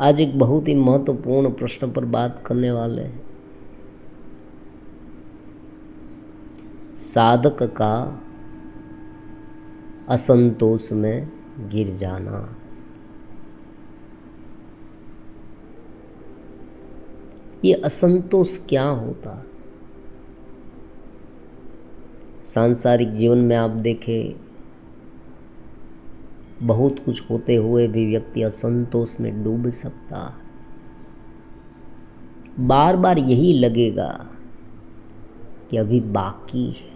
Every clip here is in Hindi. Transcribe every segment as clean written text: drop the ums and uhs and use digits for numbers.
आज एक बहुत ही महत्वपूर्ण प्रश्न पर बात करने वाले हैं। साधक का असंतोष में गिर जाना। ये असंतोष क्या होता है? सांसारिक जीवन में आप देखें, बहुत कुछ होते हुए भी व्यक्ति असंतोष में डूब सकता है। बार बार यही लगेगा कि अभी बाकी है,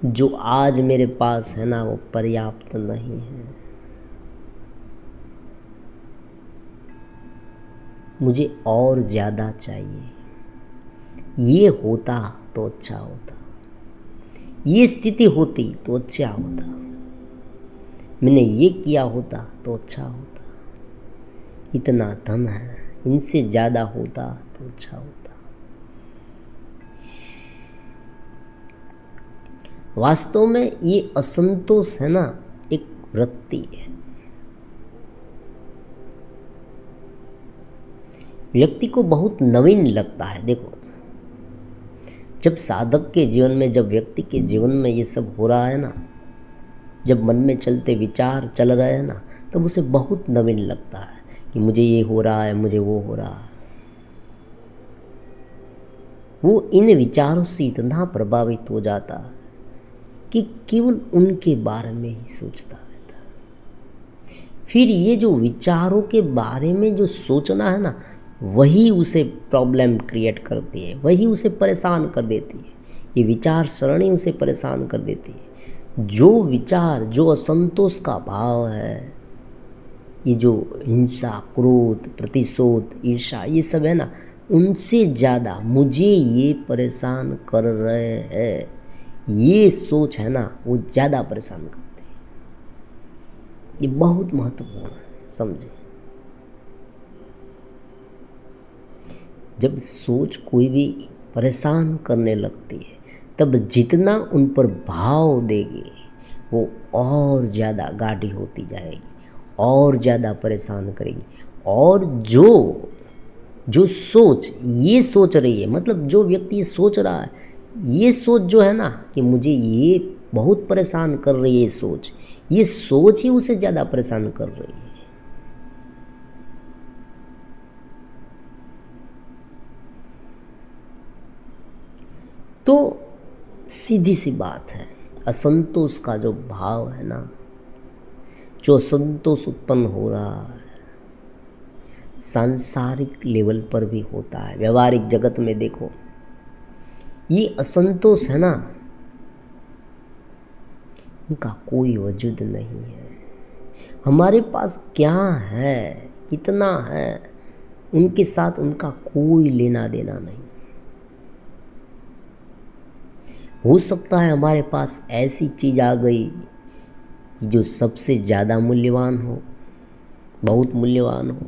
जो आज मेरे पास है ना वो पर्याप्त नहीं है, मुझे और ज़्यादा चाहिए। ये होता तो अच्छा होता, ये स्थिति होती तो अच्छा होता, मैंने ये किया होता तो अच्छा होता, इतना धन है, इनसे ज़्यादा होता तो अच्छा होता। वास्तव में ये असंतोष है ना, एक वृत्ति है। व्यक्ति को बहुत नवीन लगता है। देखो, जब साधक के जीवन में, जब व्यक्ति के जीवन में ये सब हो रहा है ना, जब मन में चलते विचार चल रहे हैं ना, तब उसे बहुत नवीन लगता है कि मुझे ये हो रहा है, मुझे वो हो रहा है। वो इन विचारों से इतना प्रभावित हो जाता है कि केवल उनके बारे में ही सोचता रहता है। फिर ये जो विचारों के बारे में जो सोचना है ना, वही उसे प्रॉब्लम क्रिएट करती है, वही उसे परेशान कर देती है। ये विचार सरणी उसे परेशान कर देती है। जो विचार, जो असंतोष का भाव है, ये जो हिंसा, क्रोध, प्रतिशोध, ईर्ष्या, ये सब है ना, उनसे ज़्यादा मुझे ये परेशान कर रहे हैं, ये सोच है ना, वो ज़्यादा परेशान करते हैं। ये बहुत महत्वपूर्ण है, समझे। जब सोच कोई भी परेशान करने लगती है, तब जितना उन पर भाव देगी, वो और ज़्यादा गाढ़ी होती जाएगी, और ज़्यादा परेशान करेगी। और जो सोच ये सोच रही है, मतलब जो व्यक्ति ये सोच रहा है, ये सोच जो है ना कि मुझे ये बहुत परेशान कर रही है, ये सोच ही उसे ज़्यादा परेशान कर रही है। तो सीधी सी बात है, असंतोष का जो भाव है ना, जो असंतोष उत्पन्न हो रहा है, सांसारिक लेवल पर भी होता है। व्यवहारिक जगत में देखो, ये असंतोष है ना, उनका कोई वजूद नहीं है। हमारे पास क्या है, कितना है, उनके साथ उनका कोई लेना देना नहीं। हो सकता है हमारे पास ऐसी चीज़ आ गई जो सबसे ज़्यादा मूल्यवान हो, बहुत मूल्यवान हो,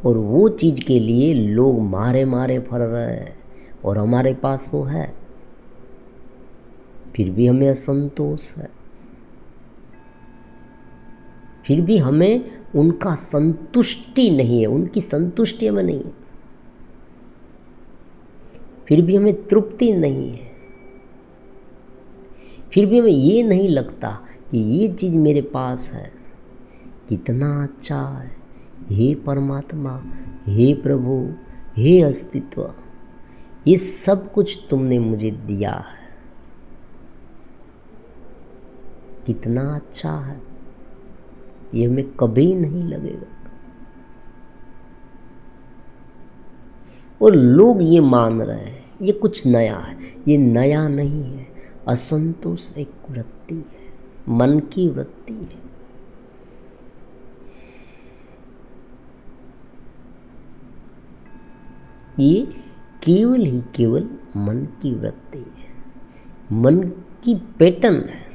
और वो चीज़ के लिए लोग मारे मारे फर रहे हैं, और हमारे पास वो है, फिर भी हमें असंतोष है, फिर भी हमें उनका संतुष्टि नहीं है, उनकी संतुष्टि हमें नहीं है, फिर भी हमें तृप्ति नहीं है, फिर भी हमें ये नहीं लगता कि ये चीज़ मेरे पास है, कितना अच्छा है। हे परमात्मा, हे प्रभु, हे अस्तित्व, ये सब कुछ तुमने मुझे दिया है, कितना अच्छा है, ये हमें कभी नहीं लगेगा। और लोग ये मान रहे हैं ये कुछ नया है, ये नया नहीं है। असंतोष एक वृत्ति है, मन की वृत्ति है। ये केवल ही केवल मन की वृत्ति है, मन की पैटर्न है,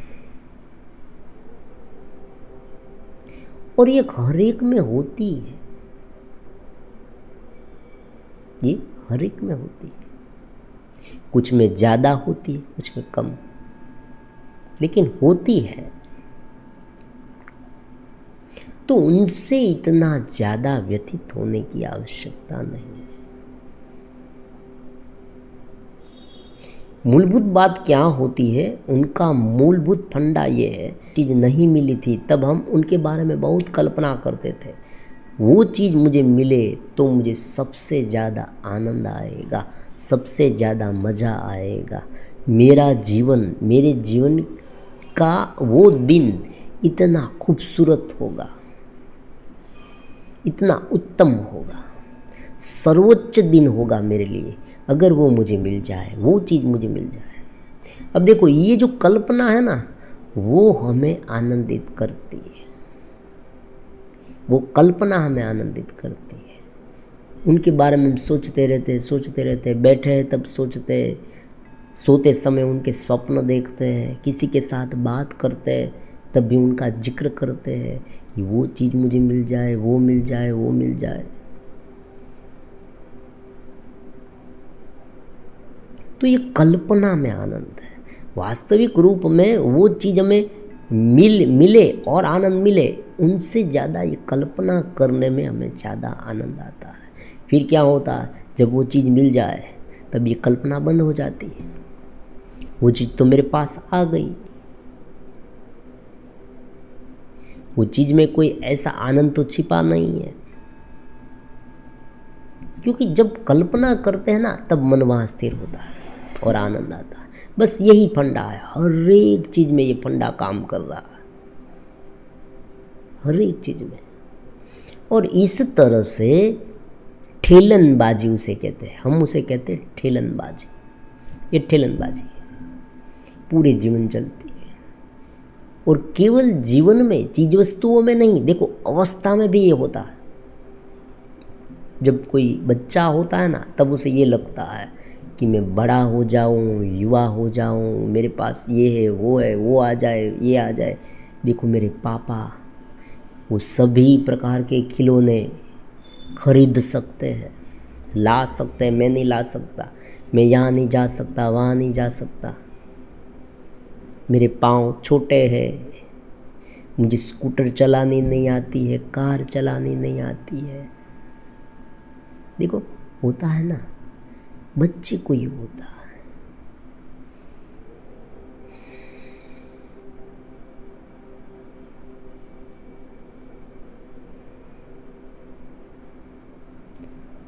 और ये हर एक में होती है, ये हर एक में होती है। कुछ में ज़्यादा होती है, कुछ में कम, लेकिन होती है। तो उनसे इतना ज़्यादा व्यथित होने की आवश्यकता नहीं है। मूलभूत बात क्या होती है, उनका मूलभूत फंडा ये है, चीज़ नहीं मिली थी तब हम उनके बारे में बहुत कल्पना करते थे, वो चीज़ मुझे मिले तो मुझे सबसे ज़्यादा आनंद आएगा, सबसे ज़्यादा मज़ा आएगा, मेरा जीवन, मेरे जीवन का वो दिन इतना खूबसूरत होगा, इतना उत्तम होगा, सर्वोच्च दिन होगा मेरे लिए अगर वो मुझे मिल जाए, वो चीज़ मुझे मिल जाए। अब देखो, ये जो कल्पना है ना, वो हमें आनंदित करती है, वो कल्पना हमें आनंदित करती है। उनके बारे में हम सोचते रहते, बैठे हैं तब सोचते, सोते समय उनके स्वप्न देखते हैं, किसी के साथ बात करते हैं तब भी उनका जिक्र करते हैं कि वो चीज़ मुझे मिल जाए, वो मिल जाए, वो मिल जाए। तो ये कल्पना में आनंद है। वास्तविक रूप में वो चीज़ हमें मिले और आनंद मिले, उनसे ज़्यादा ये कल्पना करने में हमें ज़्यादा आनंद आता है। फिर क्या होता है, जब वो चीज़ मिल जाए तब ये कल्पना बंद हो जाती है, वो चीज़ तो मेरे पास आ गई। वो चीज़ में कोई ऐसा आनंद तो छिपा नहीं है, क्योंकि जब कल्पना करते हैं ना तब मन वहाँ स्थिर होता है और आनंद आता है। बस यही फंडा है, हर एक चीज़ में ये फंडा काम कर रहा है, हर एक चीज़ में। और इस तरह से ठेलनबाजी उसे कहते हैं, हम उसे कहते हैं ठेलनबाजी। ये ठेलनबाजी है, पूरे जीवन चलती है, और केवल जीवन में, चीज वस्तुओं में नहीं, देखो अवस्था में भी ये होता है। जब कोई बच्चा होता है ना, तब उसे ये लगता है कि मैं बड़ा हो जाऊं, युवा हो जाऊं, मेरे पास ये है, वो आ जाए, ये आ जाए। देखो मेरे पापा वो सभी प्रकार के खिलौने खरीद सकते हैं, ला सकते हैं, मैं नहीं ला सकता, मैं यहाँ नहीं जा सकता, वहाँ नहीं जा सकता, मेरे पाँव छोटे हैं, मुझे स्कूटर चलानी नहीं आती है, कार चलानी नहीं आती है। देखो होता है ना, बच्चे को ही होता है।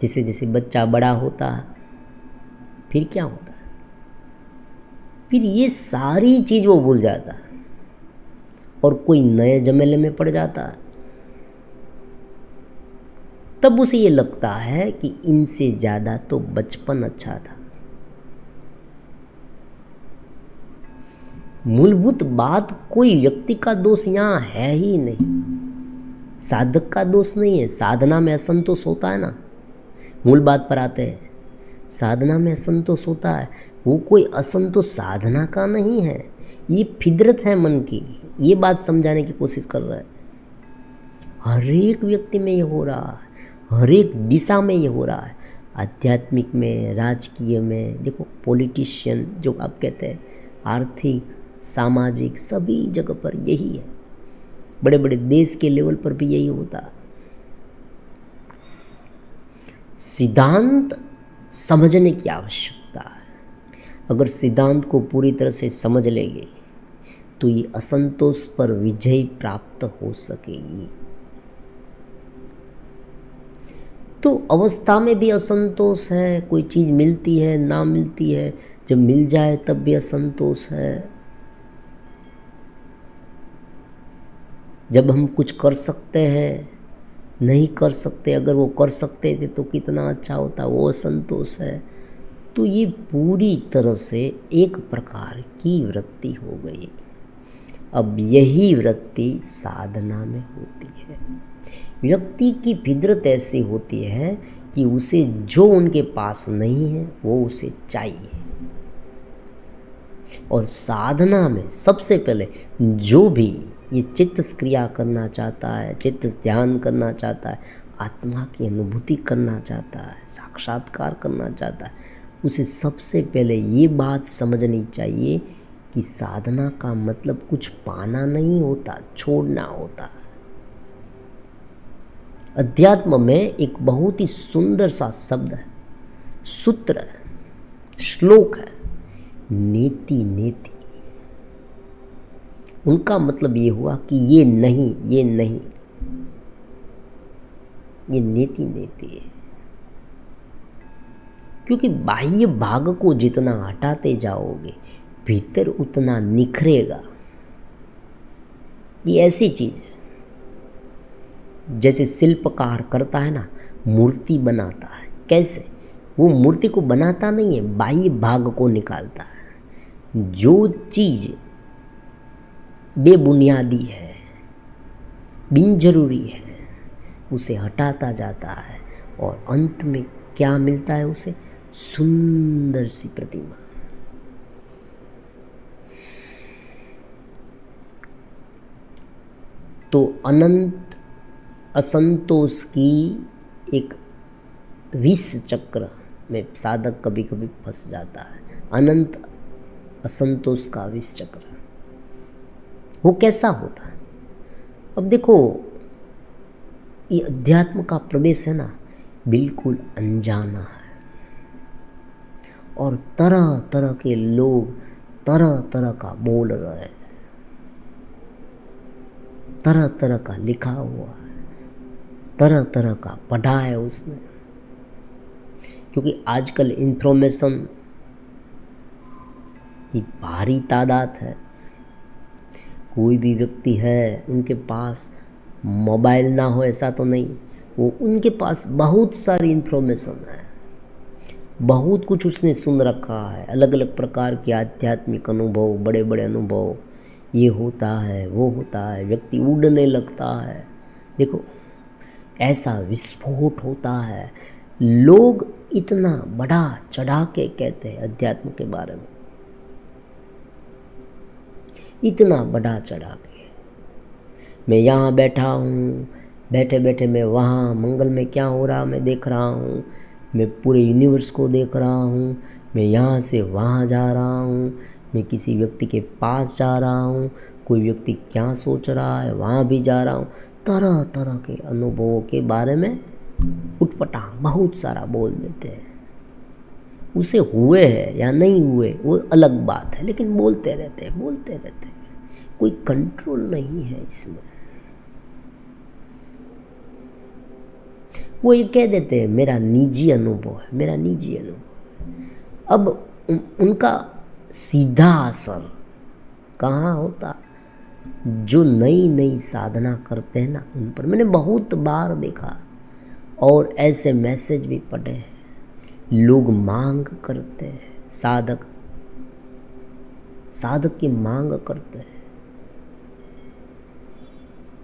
जैसे जैसे बच्चा बड़ा होता है, फिर क्या होता है, फिर ये सारी चीज़ वो भूल जाता है और कोई नए झमेले में पड़ जाता है। तब उसे ये लगता है कि इनसे ज़्यादा तो बचपन अच्छा था। मूलभूत बात, कोई व्यक्ति का दोष यहाँ है ही नहीं, साधक का दोष नहीं है। साधना में असंतोष होता है ना, मूल बात पर आते हैं, साधना में असंतोष होता है, वो कोई असंतोष साधना का नहीं है, ये फितरत है मन की। ये बात समझाने की कोशिश कर रहा है। हर एक व्यक्ति में ये हो रहा है, हर एक दिशा में ये हो रहा है, आध्यात्मिक में, राजकीय में। देखो पॉलिटिशियन जो आप कहते हैं, आर्थिक, सामाजिक, सभी जगह पर यही है। बड़े बड़े देश के लेवल पर भी यही होता है। सिद्धांत समझने की आवश्यकता है। अगर सिद्धांत को पूरी तरह से समझ लेंगे तो ये असंतोष पर विजय प्राप्त हो सकेगी। तो अवस्था में भी असंतोष है, कोई चीज़ मिलती है, ना मिलती है, जब मिल जाए तब भी असंतोष है। जब हम कुछ कर सकते हैं, नहीं कर सकते, अगर वो कर सकते थे तो कितना अच्छा होता, वो असंतोष है। तो ये पूरी तरह से एक प्रकार की वृत्ति हो गई। अब यही वृत्ति साधना में होती है। व्यक्ति की फितरत ऐसी होती है कि उसे जो उनके पास नहीं है वो उसे चाहिए। और साधना में सबसे पहले जो भी ये चित्त क्रिया करना चाहता है, चित्त ध्यान करना चाहता है, आत्मा की अनुभूति करना चाहता है, साक्षात्कार करना चाहता है, उसे सबसे पहले ये बात समझनी चाहिए कि साधना का मतलब कुछ पाना नहीं होता, छोड़ना होता है। अध्यात्म में एक बहुत ही सुंदर सा शब्द है, सूत्र है, श्लोक है, नेति नेति। उनका मतलब ये हुआ कि ये नहीं, ये नहीं, ये नेति नेति है। क्योंकि बाह्य भाग को जितना हटाते जाओगे भीतर उतना निखरेगा। ये ऐसी चीज है जैसे शिल्पकार करता है ना, मूर्ति बनाता है। कैसे? वो मूर्ति को बनाता नहीं है, बाह्य भाग को निकालता है। जो चीज बेबुनियादी है, बिनजरूरी है, उसे हटाता जाता है और अंत में क्या मिलता है उसे? सुंदर सी प्रतिमा। तो अनंत असंतोष की एक विष चक्र में साधक कभी कभी फंस जाता है। अनंत असंतोष का विष चक्र वो कैसा होता है? अब देखो, ये अध्यात्म का प्रदेश है ना, बिल्कुल अनजाना है और तरह तरह के लोग तरह तरह का बोल रहे हैं, तरह तरह का लिखा हुआ है, तरह तरह का पढ़ा है उसने। क्योंकि आजकल इंफॉर्मेशन की भारी तादाद है। कोई भी व्यक्ति है उनके पास मोबाइल ना हो ऐसा तो नहीं, वो उनके पास बहुत सारी इंफॉर्मेशन है, बहुत कुछ उसने सुन रखा है, अलग अलग प्रकार के आध्यात्मिक अनुभव, बड़े बड़े अनुभव, ये होता है वो होता है, व्यक्ति उड़ने लगता है। देखो, ऐसा विस्फोट होता है, लोग इतना बड़ा चढ़ा के कहते हैं अध्यात्म के बारे में, इतना बड़ा चढ़ा के। मैं यहाँ बैठा हूँ, बैठे बैठे मैं वहाँ मंगल में क्या हो रहा मैं देख रहा हूँ, मैं पूरे यूनिवर्स को देख रहा हूँ, मैं यहाँ से वहाँ जा रहा हूँ, मैं किसी व्यक्ति के पास जा रहा हूँ, कोई व्यक्ति क्या सोच रहा है वहाँ भी जा रहा हूँ। तरह तरह के अनुभवों के बारे में उटपटांग बहुत सारा बोल देते हैं। उसे हुए हैं या नहीं हुए वो अलग बात है, लेकिन बोलते रहते हैं, बोलते रहते हैं। कोई कंट्रोल नहीं है इसमें। वो ये कह देते हैं मेरा निजी अनुभव है, मेरा निजी अनुभव। अब उनका सीधा असर कहाँ होता? जो नई नई साधना करते हैं ना, उन पर मैंने बहुत बार देखा और ऐसे मैसेज भी पढ़े हैं। लोग मांग करते हैं, साधक की मांग करते हैं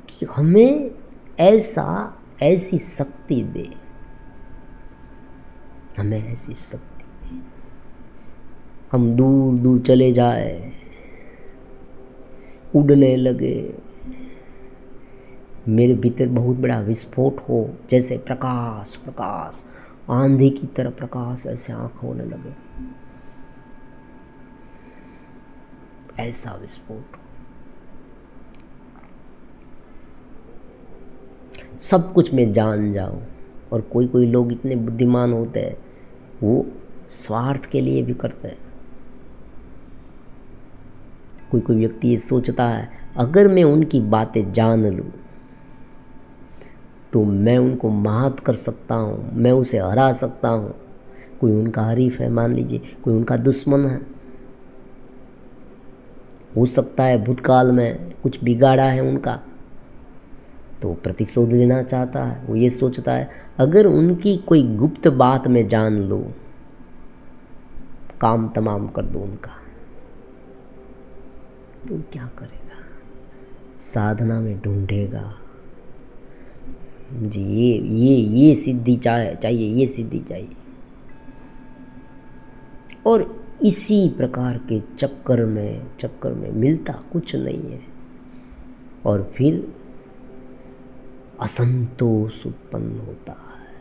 कि हमें ऐसी शक्ति दे, हमें ऐसी शक्ति दे, हम दूर दूर चले जाए, उड़ने लगे, मेरे भीतर बहुत बड़ा विस्फोट हो, जैसे प्रकाश प्रकाश आंधी की तरह प्रकाश ऐसे आंख होने लगे, ऐसा विस्फोट। सब कुछ मैं जान जाऊं। और कोई कोई लोग इतने बुद्धिमान होते हैं, वो स्वार्थ के लिए भी करते हैं। कोई कोई व्यक्ति ये सोचता है अगर मैं उनकी बातें जान लूं तो मैं उनको मात कर सकता हूँ, मैं उसे हरा सकता हूँ। कोई उनका हरीफ है मान लीजिए, कोई उनका दुश्मन है, हो सकता है भूतकाल में कुछ बिगाड़ा है उनका, तो वो प्रतिशोध लेना चाहता है। वो ये सोचता है अगर उनकी कोई गुप्त बात मैं जान लूँ, काम तमाम कर दूँ उनका, तो क्या करेगा? साधना में ढूंढेगा मुझे ये सिद्धि चाहिए, ये सिद्धि चाहिए। और इसी प्रकार के चक्कर में मिलता कुछ नहीं है और फिर असंतोष उत्पन्न होता है,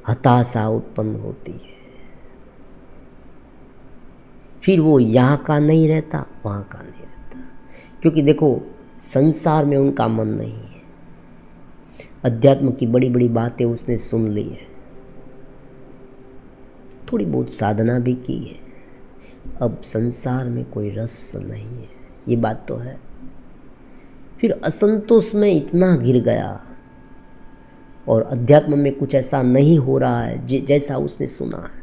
हताशा उत्पन्न होती है। फिर वो यहाँ का नहीं रहता, वहाँ का नहीं रहता। क्योंकि देखो, संसार में उनका मन नहीं है, अध्यात्म की बड़ी बड़ी बातें उसने सुन ली है, थोड़ी बहुत साधना भी की है, अब संसार में कोई रस नहीं है, ये बात तो है। फिर असंतोष में इतना गिर गया और अध्यात्म में कुछ ऐसा नहीं हो रहा है जैसा उसने सुना है।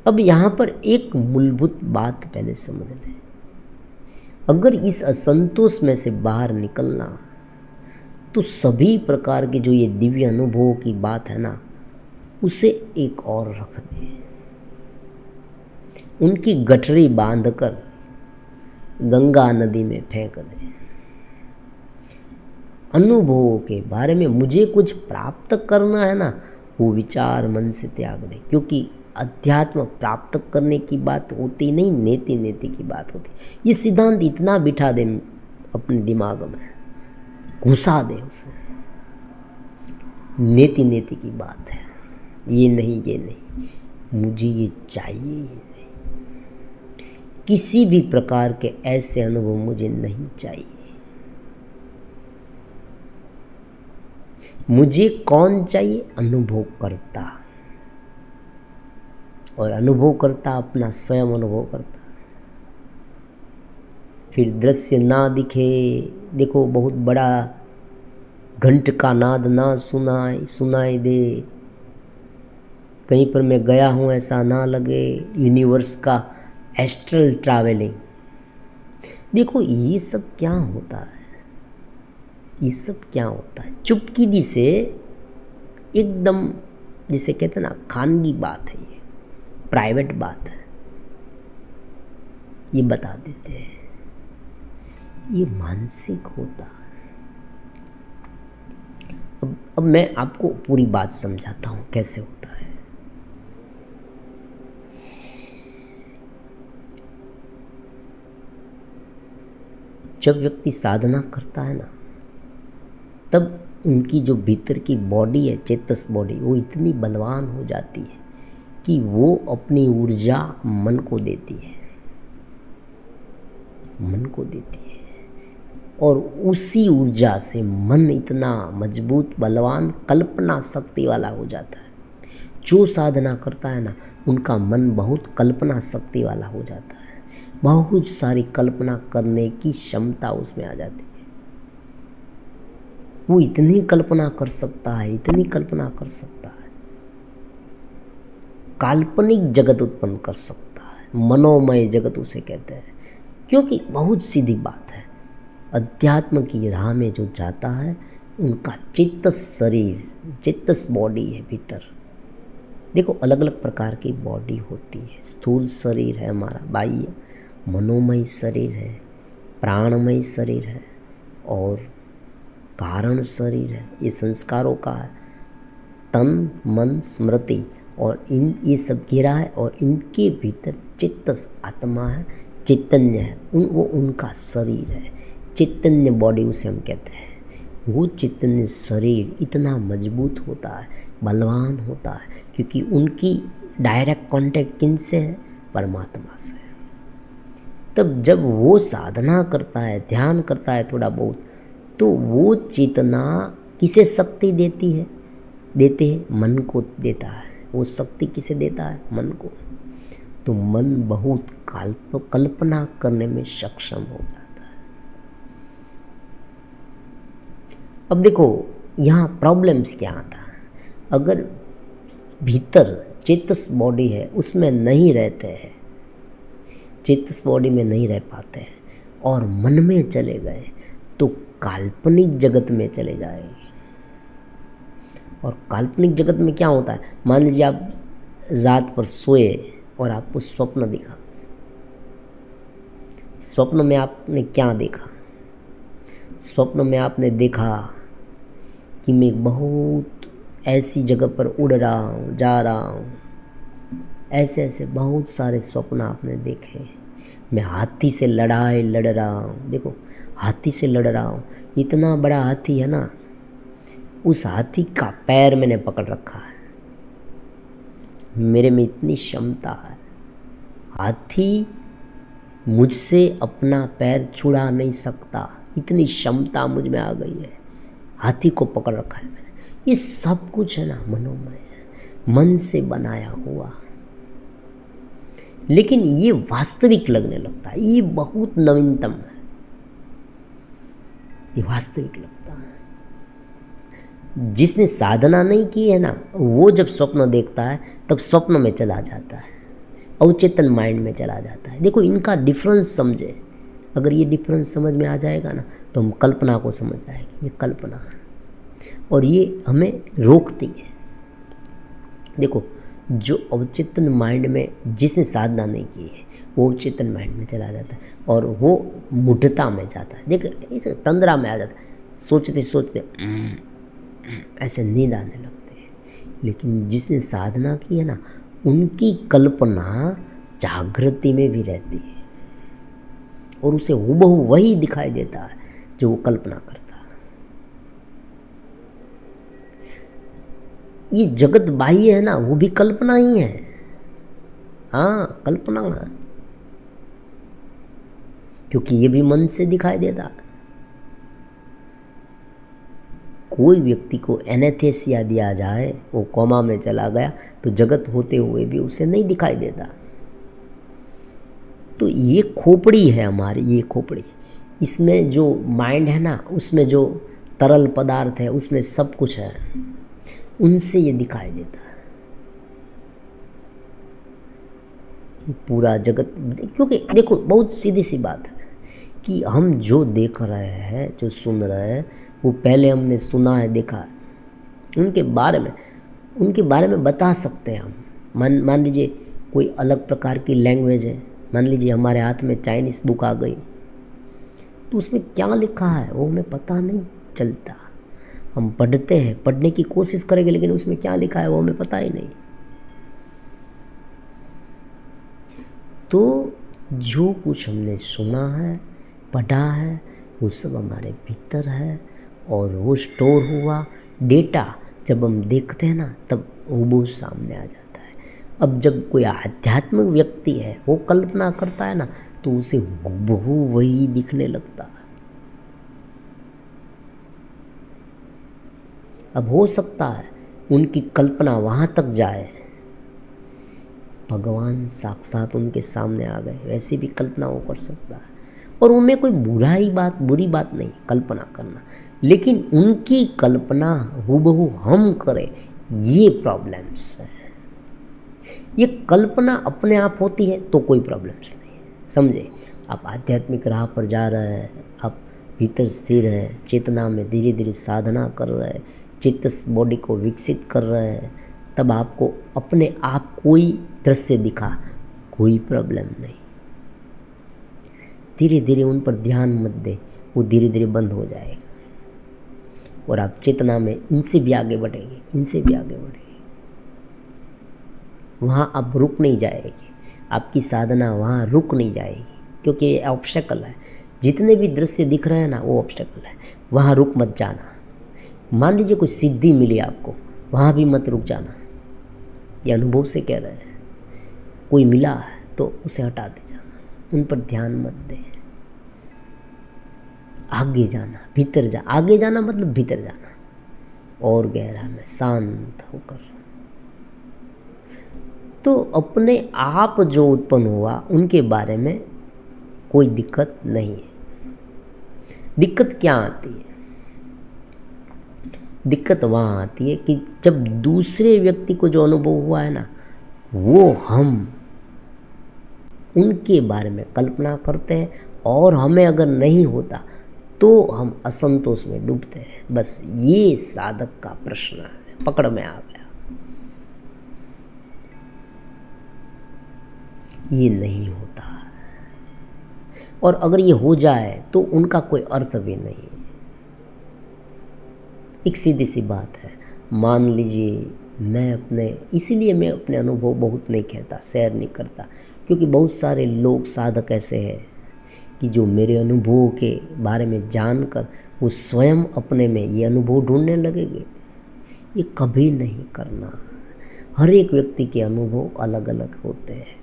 अब यहाँ पर एक मूलभूत बात पहले समझ लें, अगर इस असंतोष में से बाहर निकलना तो सभी प्रकार के जो ये दिव्य अनुभवों की बात है ना, उसे एक और रख दें, उनकी गठरी बांधकर गंगा नदी में फेंक दें। अनुभवों के बारे में मुझे कुछ प्राप्त करना है ना, वो विचार मन से त्याग दें, क्योंकि अध्यात्म प्राप्त करने की बात होती नहीं, नेति नेति की बात होती। ये सिद्धांत इतना बिठा दे अपने दिमाग में, घुसा दे उसे, नेति नेति की बात है, ये नहीं ये नहीं, मुझे ये चाहिए ही नहीं, किसी भी प्रकार के ऐसे अनुभव मुझे नहीं चाहिए। मुझे कौन चाहिए? अनुभव करता, और अनुभव करता अपना स्वयं अनुभव करता। फिर दृश्य ना दिखे, देखो बहुत बड़ा घंट का नाद ना सुनाई दे, कहीं पर मैं गया हूँ ऐसा ना लगे, यूनिवर्स का एस्ट्रल ट्रैवलिंग। देखो ये सब क्या होता है, ये सब क्या होता है, चुपकिदी से एकदम, जिसे कहते हैं ना खानगी बात है, ये प्राइवेट बात है, ये बता देते हैं, ये मानसिक होता है। अब मैं आपको पूरी बात समझाता हूँ कैसे होता है। जब व्यक्ति साधना करता है ना, तब उनकी जो भीतर की बॉडी है, चेतस बॉडी, वो इतनी बलवान हो जाती है कि वो अपनी ऊर्जा मन को देती है, मन को देती है, और उसी ऊर्जा से मन इतना मजबूत, बलवान, कल्पना शक्ति वाला हो जाता है। जो साधना करता है ना, उनका मन बहुत कल्पना शक्ति वाला हो जाता है, बहुत सारी कल्पना करने की क्षमता उसमें आ जाती है। वो इतनी कल्पना कर सकता है, इतनी कल्पना कर सकता है, काल्पनिक जगत उत्पन्न कर सकता है, मनोमय जगत उसे कहते हैं। क्योंकि बहुत सीधी बात है, अध्यात्म की राह में जो जाता है, उनका चित्तस शरीर, चित्तस बॉडी है भीतर। देखो अलग अलग प्रकार की बॉडी होती है, स्थूल शरीर है हमारा बाह्य, मनोमय शरीर है, प्राणमय शरीर है, और कारण शरीर है, ये संस्कारों का है, तन मन स्मृति, और ये सब घिरा है, और इनके भीतर चित्तस आत्मा है, चैतन्य है, वो उनका शरीर है, चैतन्य बॉडी उसे हम कहते हैं। वो चैतन्य शरीर इतना मजबूत होता है, बलवान होता है, क्योंकि उनकी डायरेक्ट कांटेक्ट किनसे है? परमात्मा से। तब जब वो साधना करता है, ध्यान करता है थोड़ा बहुत, तो वो चेतना किसे शक्ति देती है? देते हैं मन को देता है। वो शक्ति किसे देता है? मन को। तो मन बहुत कल्पना करने में सक्षम हो जाता है। अब देखो यहाँ प्रॉब्लम्स क्या आता है, अगर भीतर चेतस बॉडी है उसमें नहीं रहते हैं, चेतस बॉडी में नहीं रह पाते हैं और मन में चले गए तो काल्पनिक जगत में चले जाएंगे। और काल्पनिक जगत में क्या होता है, मान लीजिए आप रात पर सोए और आपको स्वप्न दिखा। स्वप्न में आपने क्या देखा? स्वप्न में आपने देखा कि मैं बहुत ऐसी जगह पर उड़ रहा हूँ, जा रहा हूँ, ऐसे ऐसे बहुत सारे स्वप्न आपने देखे। मैं हाथी से लड़ाई लड़ रहा हूँ, देखो हाथी से लड़ रहा हूँ, इतना बड़ा हाथी है ना, उस हाथी का पैर मैंने पकड़ रखा है, मेरे में इतनी क्षमता है। हाथी मुझसे अपना पैर छुड़ा नहीं सकता, इतनी क्षमता मुझ में आ गई है, हाथी को पकड़ रखा है मैंने। ये सब कुछ है ना मनोमय है, मन से बनाया हुआ। लेकिन ये वास्तविक लगने लगता है, ये बहुत नवीनतम है, ये वास्तविक लगता है। जिसने साधना नहीं की है ना, वो जब स्वप्न देखता है तब स्वप्न में चला जाता है, अवचेतन माइंड में चला जाता है। देखो इनका डिफरेंस समझे, अगर ये डिफरेंस समझ में आ जाएगा ना तो हम कल्पना को समझ जाएंगे। ये कल्पना है और ये हमें रोकती है। देखो जो अवचेतन माइंड में जिसने साधना नहीं की है वो अवचेतन माइंड में चला जाता है और वो मूढ़ता में जाता है। देखो इस तंद्रा में आ जाता है, सोचते सोचते ऐसे नींद आने लगते हैं। लेकिन जिसने साधना की है ना, उनकी कल्पना जागृति में भी रहती है और उसे हूबहू वही दिखाई देता है जो वो कल्पना करता है। ये जगत बाह्य है ना, वो भी कल्पना ही है। हाँ कल्पना है, क्योंकि ये भी मन से दिखाई देता है। कोई व्यक्ति को एनेस्थीसिया दिया जाए, वो कोमा में चला गया, तो जगत होते हुए भी उसे नहीं दिखाई देता। तो ये खोपड़ी है हमारी, ये खोपड़ी, इसमें जो माइंड है ना, उसमें जो तरल पदार्थ है, उसमें सब कुछ है, उनसे ये दिखाई देता है ये पूरा जगत। क्योंकि देखो बहुत सीधी सी बात है कि हम जो देख रहे हैं, जो सुन रहे हैं, वो पहले हमने सुना है, देखा है। उनके बारे में बता सकते हैं हम। मान लीजिए कोई अलग प्रकार की लैंग्वेज है, मान लीजिए हमारे हाथ में चाइनीज़ बुक आ गई, तो उसमें क्या लिखा है वो हमें पता नहीं चलता। हम पढ़ते हैं, पढ़ने की कोशिश करेंगे, लेकिन उसमें क्या लिखा है वो हमें पता ही नहीं। तो जो कुछ हमने सुना है, पढ़ा है, वो सब हमारे भीतर है और वो स्टोर हुआ डेटा जब हम देखते हैं ना, तब वो सामने आ जाता है। अब जब कोई आध्यात्मिक व्यक्ति है, वो कल्पना करता है ना, तो उसे हूबहू वही दिखने लगता है। अब हो सकता है उनकी कल्पना वहाँ तक जाए, भगवान साक्षात उनके सामने आ गए, वैसे भी कल्पना वो कर सकता है। और उनमें कोई बुरी बात नहीं कल्पना करना, लेकिन उनकी कल्पना हूबहू हम करें, ये प्रॉब्लम्स है। ये कल्पना अपने आप होती है तो कोई प्रॉब्लम्स नहीं है। समझे, आप आध्यात्मिक राह पर जा रहे हैं, आप भीतर स्थिर है, चेतना में धीरे धीरे साधना कर रहे हैं, चित्त बॉडी को विकसित कर रहे हैं, तब आपको अपने आप कोई दृश्य दिखा, कोई प्रॉब्लम नहीं। धीरे धीरे उन पर ध्यान मत दे, वो धीरे धीरे बंद हो जाएगा और आप चेतना में इनसे भी आगे बढ़ेंगे, इनसे भी आगे बढ़ेंगे। वहाँ आप रुक नहीं जाएगी, आपकी साधना वहाँ रुक नहीं जाएगी, क्योंकि ये ऑब्स्टेकल है। जितने भी दृश्य दिख रहे हैं ना, वो ऑब्स्टेकल है, वहाँ रुक मत जाना। मान लीजिए कुछ सिद्धि मिली आपको, वहाँ भी मत रुक जाना। ये अनुभव से कह रहे हैं, कोई मिला है तो उसे हटा दे जाना, उन पर ध्यान मत दे, आगे जाना, भीतर जा। आगे जाना मतलब भीतर जाना, और गहरा में शांत होकर। तो अपने आप जो उत्पन्न हुआ उनके बारे में कोई दिक्कत नहीं है। दिक्कत क्या आती है? दिक्कत वहाँ आती है कि जब दूसरे व्यक्ति को जो अनुभव हुआ है ना, वो हम उनके बारे में कल्पना करते हैं, और हमें अगर नहीं होता तो हम असंतोष में डूबते हैं। बस ये साधक का प्रश्न है, पकड़ में आ गया। ये नहीं होता, और अगर ये हो जाए तो उनका कोई अर्थ भी नहीं। एक सीधी सी बात है, मान लीजिए इसीलिए मैं अपने अनुभव बहुत नहीं कहता, शेयर नहीं करता, क्योंकि बहुत सारे लोग साधक ऐसे हैं कि जो मेरे अनुभव के बारे में जानकर वो स्वयं अपने में ये अनुभव ढूंढने लगेंगे। ये कभी नहीं करना। हर एक व्यक्ति के अनुभव अलग अलग होते हैं,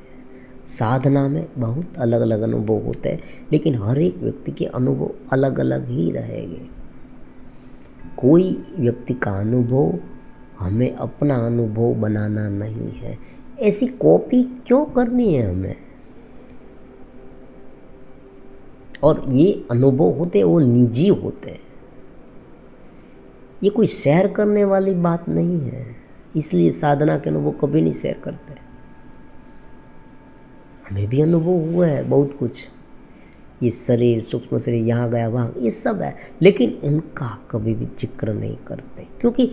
साधना में बहुत अलग अलग अनुभव होते हैं, लेकिन हर एक व्यक्ति के अनुभव अलग अलग ही रहेंगे। कोई व्यक्ति का अनुभव हमें अपना अनुभव बनाना नहीं है। ऐसी कॉपी क्यों करनी है हमें? और ये अनुभव होते वो निजी होते हैं, ये कोई शेयर करने वाली बात नहीं है। इसलिए साधना के अनुभव कभी नहीं शेयर करते। हमें भी अनुभव हुआ है बहुत कुछ, ये शरीर, सूक्ष्म शरीर, यहाँ गया वहाँ, ये सब है, लेकिन उनका कभी भी जिक्र नहीं करते, क्योंकि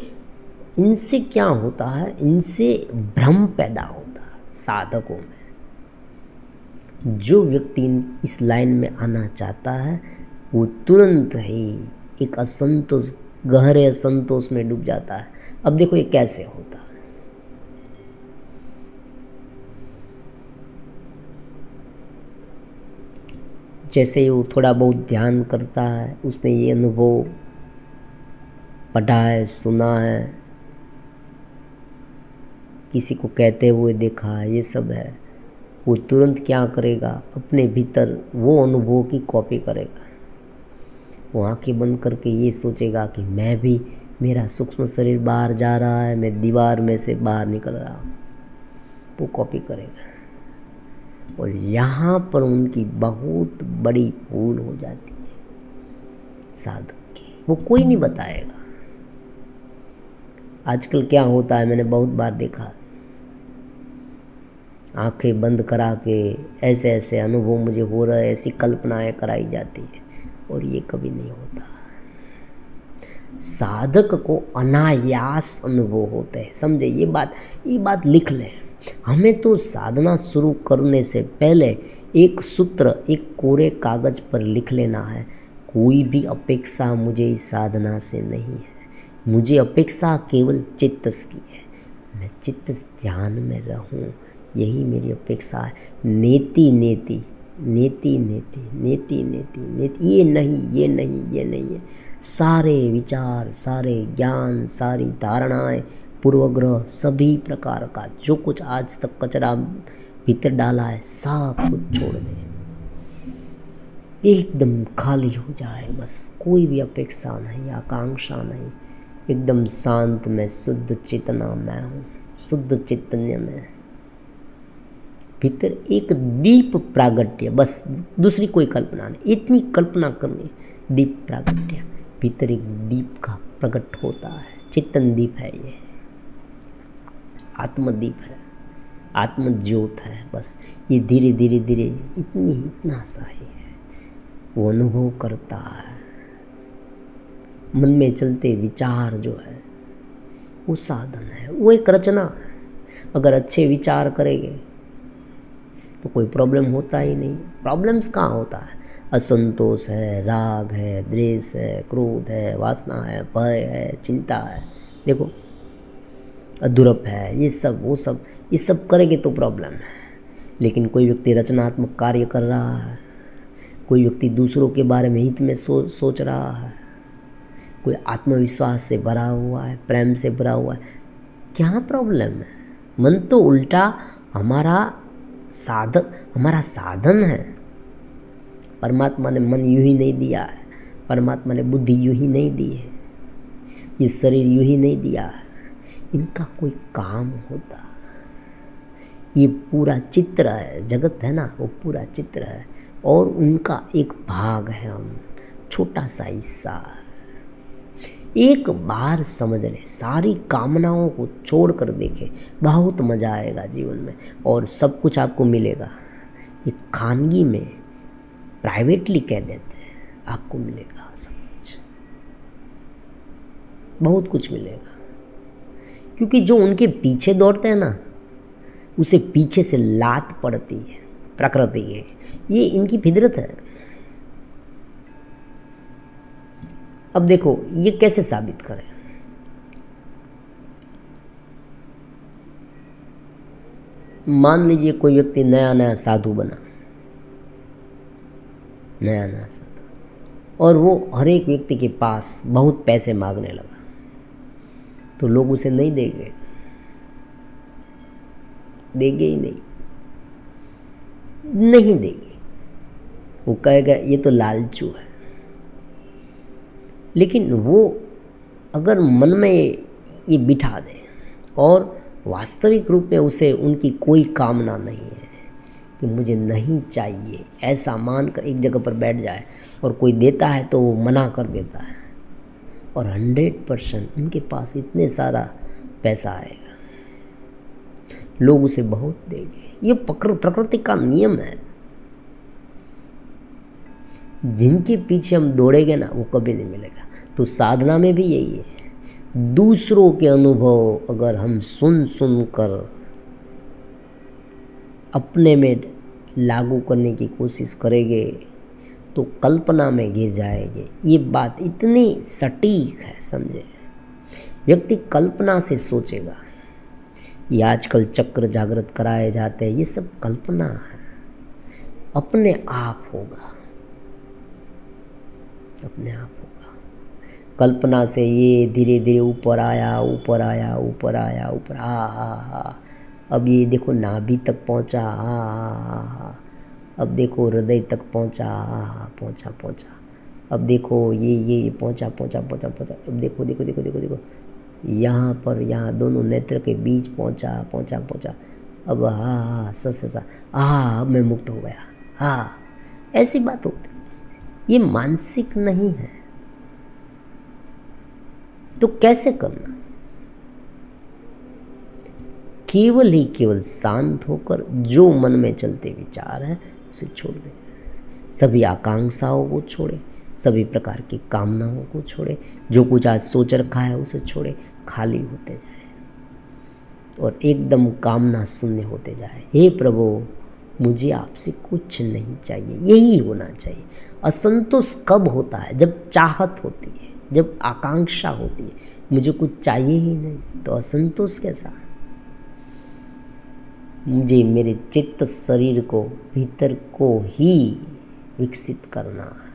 इनसे क्या होता है, इनसे भ्रम पैदा होता है साधकों में। जो व्यक्ति इस लाइन में आना चाहता है वो तुरंत ही एक असंतोष, गहरे असंतोष में डूब जाता है। अब देखो ये कैसे होता है। जैसे ही वो थोड़ा बहुत ध्यान करता है, उसने ये अनुभव पढ़ा है, सुना है, किसी को कहते हुए देखा है, ये सब है, वो तुरंत क्या करेगा, अपने भीतर वो अनुभव की कॉपी करेगा। वो आंखें बंद करके ये सोचेगा कि मैं भी, मेरा सूक्ष्म शरीर बाहर जा रहा है, मैं दीवार में से बाहर निकल रहा हूँ, वो कॉपी करेगा। और यहाँ पर उनकी बहुत बड़ी भूल हो जाती है साधक की, वो कोई नहीं बताएगा। आजकल क्या होता है, मैंने बहुत बार देखा, आंखें बंद करा के ऐसे ऐसे अनुभव मुझे हो रहा है, ऐसी कल्पनाएं कराई जाती है, और ये कभी नहीं होता। साधक को अनायास अनुभव होते हैं, समझे ये बात लिख लें। हमें तो साधना शुरू करने से पहले एक सूत्र एक कोरे कागज पर लिख लेना है, कोई भी अपेक्षा मुझे इस साधना से नहीं है, मुझे अपेक्षा केवल चित्त की है, मैं चित्त ध्यान में रहूं, यही मेरी अपेक्षा है। नेति नेति नेति नेति नेति नेति नेति, ये नहीं, ये नहीं, ये नहीं है। सारे विचार, सारे ज्ञान, सारी धारणाएं, पूर्वग्रह, सभी प्रकार का जो कुछ आज तक कचरा भीतर डाला है, सब कुछ छोड़ दें, एकदम खाली हो जाए, बस कोई भी अपेक्षा नहीं, आकांक्षा नहीं, एकदम शांत में शुद्ध चेतना मैं हूँ, शुद्ध चैतन्य में भीतर एक दीप प्रागट्य, बस दूसरी कोई कल्पना नहीं, इतनी कल्पना करनी, दीप प्रागट्य, भीतर एक दीप का प्रकट होता है, चेतन दीप है, ये आत्मदीप है, आत्मज्योत है, बस ये धीरे धीरे धीरे इतना सा ही है, वो अनुभव करता है। मन में चलते विचार जो है वो साधन है, वो एक रचना है। अगर अच्छे विचार करेंगे तो कोई प्रॉब्लम होता ही नहीं। प्रॉब्लम्स कहाँ होता है, असंतोष है, राग है, द्वेष है, क्रोध है, वासना है, भय है, चिंता है, देखो अधूरप है, ये सब वो सब, ये सब करेंगे तो प्रॉब्लम है। लेकिन कोई व्यक्ति रचनात्मक कार्य कर रहा है, कोई व्यक्ति दूसरों के बारे में हित में सोच रहा है, कोई आत्मविश्वास से भरा हुआ है, प्रेम से भरा हुआ है, क्या प्रॉब्लम है? मन तो उल्टा हमारा साधन है। परमात्मा ने मन यूं ही नहीं दिया है, परमात्मा ने बुद्धि यूं ही नहीं दी है, ये शरीर यूं ही नहीं दिया है, इनका कोई काम होता। ये पूरा चित्र है, जगत है ना, वो पूरा चित्र है, और उनका एक भाग है हम, छोटा सा हिस्सा है। एक बार समझ ले, सारी कामनाओं को छोड़ कर देखे, बहुत मज़ा आएगा जीवन में, और सब कुछ आपको मिलेगा। ये खानगी में प्राइवेटली कह देते हैं, आपको मिलेगा सब कुछ, बहुत कुछ मिलेगा। क्योंकि जो उनके पीछे दौड़ते हैं ना, उसे पीछे से लात पड़ती है प्रकृति है, ये इनकी फितरत है। अब देखो ये कैसे साबित करें। मान लीजिए कोई व्यक्ति नया साधु बना, नया साधु, और वो हर एक व्यक्ति के पास बहुत पैसे मांगने लगा, तो लोग उसे नहीं देंगे ही नहीं। नहीं देगी। वो कहेगा ये तो लालचू है। लेकिन वो अगर मन में ये बिठा दें और वास्तविक रूप में उसे उनकी कोई कामना नहीं है कि मुझे नहीं चाहिए, ऐसा मानकर एक जगह पर बैठ जाए और कोई देता है तो वो मना कर देता है और 100% उनके पास इतने सारा पैसा आएगा, लोग उसे बहुत देंगे। ये प्रकृति का नियम है। जिनके पीछे हम दौड़ेंगे ना वो कभी नहीं मिलेगा। तो साधना में भी यही है। दूसरों के अनुभव अगर हम सुन कर अपने में लागू करने की कोशिश करेंगे तो कल्पना में गिर जाएंगे। ये बात इतनी सटीक है, समझे। व्यक्ति कल्पना से सोचेगा। ये आजकल चक्र जागृत कराए जाते हैं, ये सब कल्पना है। अपने आप होगा, अपने आप होगा। कल्पना से ये धीरे धीरे ऊपर आया, ऊपर आया, ऊपर आया, ऊपर हा। अब ये देखो नाभि तक पहुंचा, हा। अब देखो हृदय तक पहुंचा, हा, पहुंचा। अब देखो ये पहुंचा। अब देखो यहाँ पर, यहाँ दोनों नेत्र के बीच पहुंचा। अब हा सा अब मैं मुक्त हो गया। हाँ, ऐसी बात होती। ये मानसिक नहीं है। तो कैसे करना? केवल शांत होकर जो मन में चलते विचार है उसे छोड़ दें। सभी आकांक्षाओं को छोड़े, सभी प्रकार की कामनाओं को छोड़े, जो कुछ आज सोच रखा है उसे छोड़े, खाली होते जाए और एकदम कामना शून्य होते जाए। हे प्रभु, मुझे आपसे कुछ नहीं चाहिए। यही होना चाहिए। असंतोष कब होता है? जब चाहत होती है, जब आकांक्षा होती है, मुझे कुछ चाहिए ही नहीं, तो असंतोष कैसा? मुझे मेरे चित्त शरीर को, भीतर को ही विकसित करना है,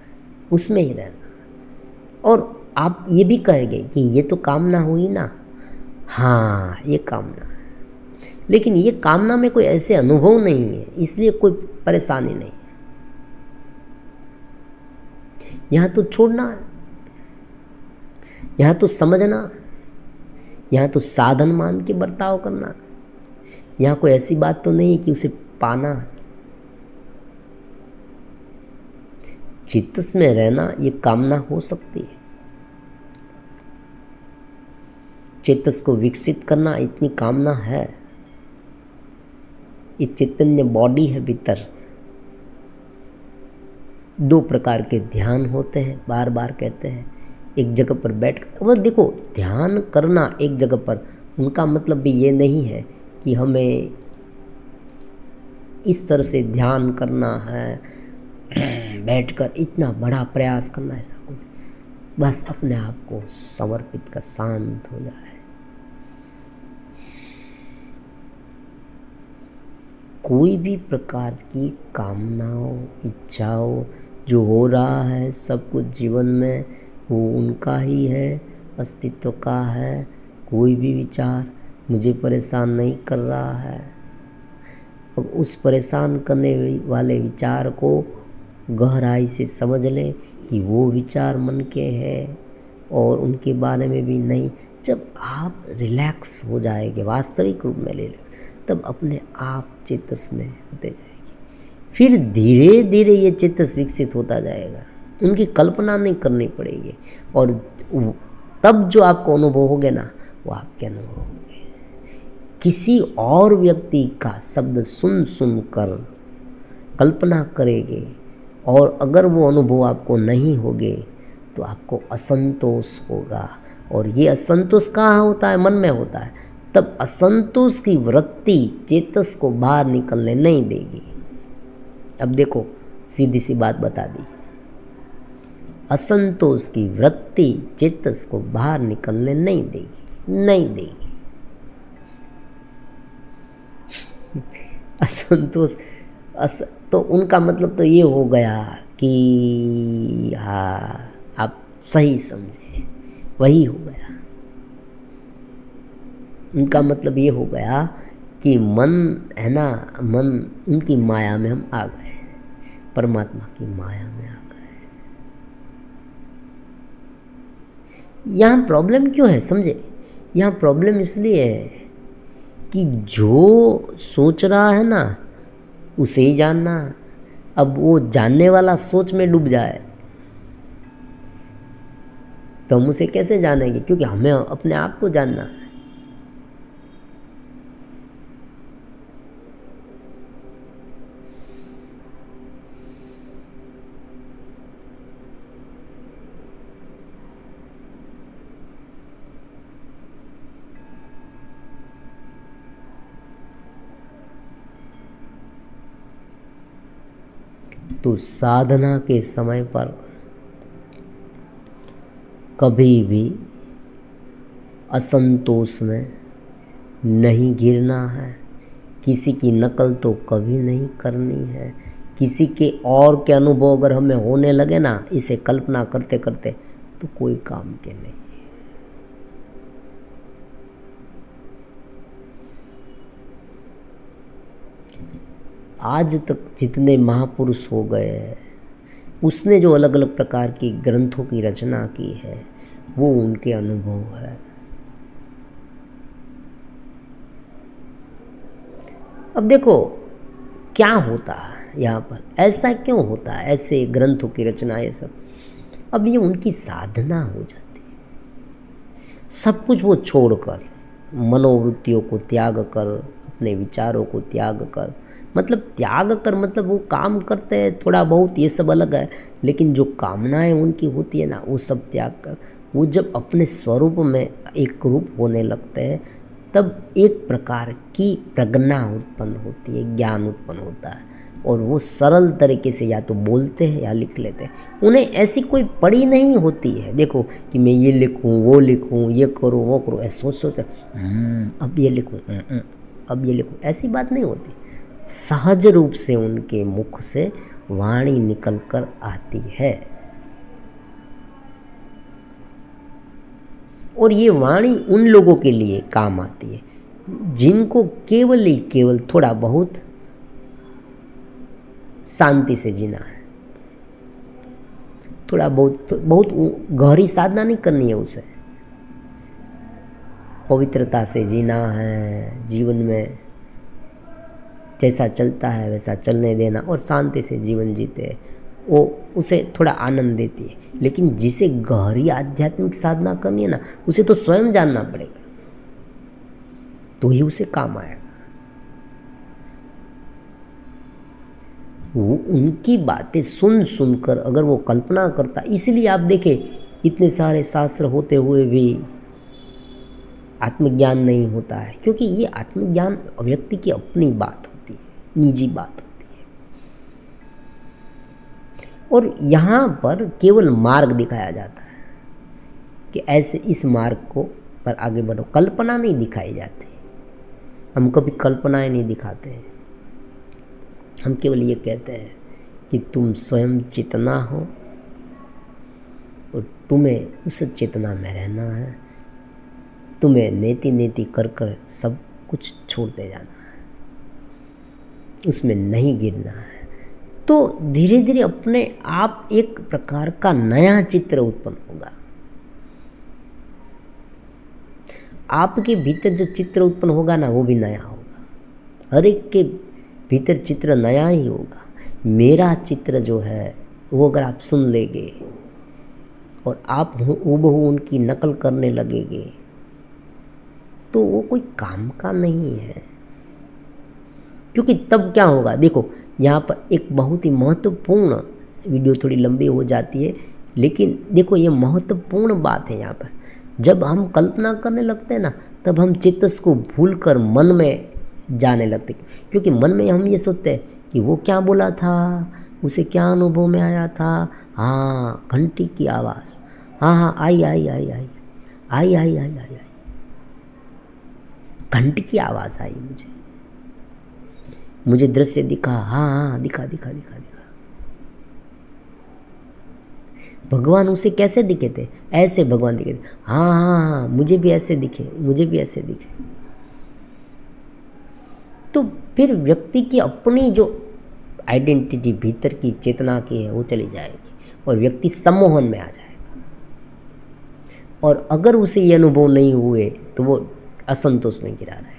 उसमें ही रहना। और आप ये भी कहेंगे कि ये तो कामना हुई ना। हाँ, ये कामना है, लेकिन ये कामना में कोई ऐसे अनुभव नहीं है, इसलिए कोई परेशानी नहीं। यहाँ तो छोड़ना है, यहाँ तो समझना, यहाँ तो साधन मान के बर्ताव करना। यहाँ कोई ऐसी बात तो नहीं कि उसे पाना है। चित्त में रहना ये कामना हो सकती है। चित्त को विकसित करना इतनी कामना है। ये चैतन्य बॉडी है भीतर। 2 प्रकार के ध्यान होते हैं, बार बार कहते हैं। एक जगह पर बैठ कर, वो देखो, ध्यान करना एक जगह पर, उनका मतलब भी ये नहीं है कि हमें इस तरह से ध्यान करना है, बैठकर इतना बड़ा प्रयास करना है, ऐसा कुछ। बस अपने आप को समर्पित कर शांत हो जाए। कोई भी प्रकार की कामनाओं, इच्छाओं, जो हो रहा है सब कुछ जीवन में, वो उनका ही है, अस्तित्व का है। कोई भी विचार मुझे परेशान नहीं कर रहा है। अब उस परेशान करने वाले विचार को गहराई से समझ लें कि वो विचार मन के हैं और उनके बारे में भी नहीं। जब आप रिलैक्स हो जाएंगे, वास्तविक रूप में ले लें, तब अपने आप चित्त में होते जाएगी। फिर धीरे धीरे ये चित्त विकसित होता जाएगा। उनकी कल्पना नहीं करनी पड़ेगी और तब जो आपको अनुभव होगे ना, वो आपके अनुभव होंगे। किसी और व्यक्ति का शब्द सुन कर कल्पना करेंगे और अगर वो अनुभव आपको नहीं होगे तो आपको असंतोष होगा। और ये असंतोष कहाँ होता है? मन में होता है। तब असंतोष की वृत्ति चेतस को बाहर निकलने नहीं देगी। अब देखो, सीधी सी बात बता दी, असंतोष की वृत्ति चेतस को बाहर निकलने नहीं देगी। असंतोष तो उनका मतलब तो ये हो गया कि हाँ, आप सही समझे, वही हो गया। उनका मतलब ये हो गया कि मन है ना, मन उनकी माया में हम आ गए, परमात्मा की माया में आ गए। यहाँ प्रॉब्लम क्यों है समझे? यहाँ प्रॉब्लम इसलिए है कि जो सोच रहा है ना उसे ही जानना। अब वो जानने वाला सोच में डूब जाए तो हम उसे कैसे जानेंगे? क्योंकि हमें अपने आप को जानना है। तो साधना के समय पर कभी भी असंतोष में नहीं गिरना है, किसी की नकल तो कभी नहीं करनी है। किसी के और के अनुभव अगर हमें होने लगे ना इसे कल्पना करते करते तो कोई काम के नहीं। आज तक जितने महापुरुष हो गए हैं उसने जो अलग अलग प्रकार की ग्रंथों की रचना की है वो उनके अनुभव है। अब देखो क्या होता है यहाँ पर, ऐसा क्यों होता है, ऐसे ग्रंथों की रचना ये सब। अब ये उनकी साधना हो जाती है। सब कुछ वो छोड़कर, मनोवृत्तियों को त्याग कर, अपने विचारों को त्याग कर, मतलब त्याग कर मतलब वो काम करते हैं थोड़ा बहुत ये सब अलग है, लेकिन जो कामनाएं उनकी होती है ना वो सब त्याग कर वो जब अपने स्वरूप में एक रूप होने लगते हैं तब एक प्रकार की प्रज्ञा उत्पन्न होती है, ज्ञान उत्पन्न होता है और वो सरल तरीके से या तो बोलते हैं या लिख लेते हैं। उन्हें ऐसी कोई पड़ी नहीं होती है देखो कि मैं ये लिखूं वो लिखूं ये करूं वो करूं, ऐसा सोच अब ये लिखूं अब ये लिखूं, ऐसी बात नहीं होती। सहज रूप से उनके मुख से वाणी निकल कर आती है और ये वाणी उन लोगों के लिए काम आती है जिनको केवल ही केवल थोड़ा बहुत शांति से जीना है, थोड़ा बहुत गहरी साधना नहीं करनी है, उसे पवित्रता से जीना है, जीवन में जैसा चलता है वैसा चलने देना और शांति से जीवन जीते वो उसे थोड़ा आनंद देती है। लेकिन जिसे गहरी आध्यात्मिक साधना करनी है ना उसे तो स्वयं जानना पड़ेगा तो ही उसे काम आएगा। वो उनकी बातें सुन सुनकर अगर वो कल्पना करता, इसलिए आप देखें इतने सारे शास्त्र होते हुए भी आत्मज्ञान नहीं होता है, क्योंकि ये आत्मज्ञान व्यक्ति की अपनी बात होती है, निजी बात होती है और यहाँ पर केवल मार्ग दिखाया जाता है कि ऐसे इस मार्ग को पर आगे बढ़ो। कल्पना नहीं दिखाई जाती, हम कभी कल्पनाएं नहीं दिखाते हैं। हम केवल ये कहते हैं कि तुम स्वयं चेतना हो और तुम्हें उस चेतना में रहना है, तुम्हें नेति नेति कर कर सब कुछ छोड़ते जाना है, उसमें नहीं गिरना है। तो धीरे धीरे अपने आप एक प्रकार का नया चित्र उत्पन्न होगा। आपके भीतर जो चित्र उत्पन्न होगा ना वो भी नया होगा, हर एक के भीतर चित्र नया ही होगा। मेरा चित्र जो है वो अगर आप सुन लेंगे और आप हूबहू उनकी नकल करने लगेंगे तो वो कोई काम का नहीं है। क्योंकि तब क्या होगा, देखो यहाँ पर एक बहुत ही महत्वपूर्ण, वीडियो थोड़ी लंबी हो जाती है लेकिन देखो ये महत्वपूर्ण बात है यहाँ पर। जब हम कल्पना करने लगते हैं ना तब हम चित्त को भूलकर मन में जाने लगते, क्योंकि मन में हम ये सोचते हैं कि वो क्या बोला था, उसे क्या अनुभव में आया था। हाँ घंटी की आवाज़, हाँ हाँ आई आई आई आई आई आई आई आई आई घंटी की आवाज़ आई, मुझे दृश्य दिखा, हाँ हाँ दिखा दिखा दिखा दिखा। भगवान उसे कैसे दिखे थे, ऐसे भगवान दिखे थे, हाँ हाँ हाँ मुझे भी ऐसे दिखे, मुझे भी ऐसे दिखे। तो फिर व्यक्ति की अपनी जो आइडेंटिटी भीतर की चेतना की है वो चली जाएगी और व्यक्ति सम्मोहन में आ जाएगा। और अगर उसे ये अनुभव नहीं हुए तो वो असंतोष में गिरा रहेगा।